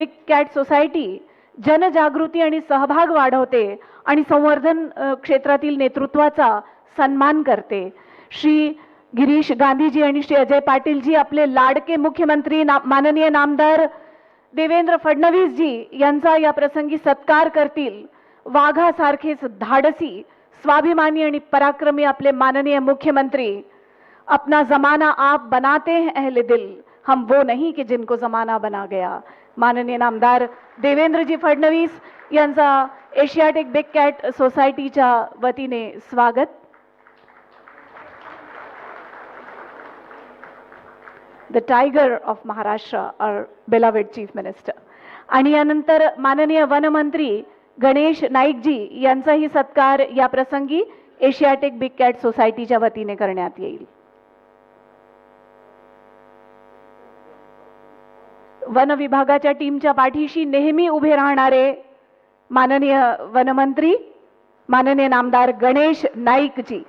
Big cat society जनजागृती आणि सहभाग वाढवते आणि संवर्धन क्षेत्रातील नेतृत्वाचा सन्मान करते. श्री गिरीश गांधीजी आणि श्री अजय पाटीलजी आपले लाडके मुख्यमंत्री माननीय नामदार देवेंद्र फडणवीस जी यांचा या प्रसंगी सत्कार करतील. वाघासारखेच धाडसी, स्वाभिमानी आणि पराक्रमी आपले माननीय मुख्यमंत्री. अपना जमाना आप बनाते हैं अहले दिल, हम वो नहीं कि जिनको जमाना बना गया. माननीय नामदार देवेंद्रजी फडणवीस यांचा एशियाटिक बिग कॅट सोसायटीच्या वतीने स्वागत. The tiger of Maharashtra our beloved chief minister. आणि यानंतर माननीय वनमंत्री गणेश नाईकजी यांचाही सत्कार या प्रसंगी एशियाटिक बिग कॅट सोसायटीच्या वतीने करण्यात येईल. वन विभागाच्या टीमच्या पाठीशी नेहमी उभे राहणारे माननीय वनमंत्री माननीय नामदार गणेश नाईकजी.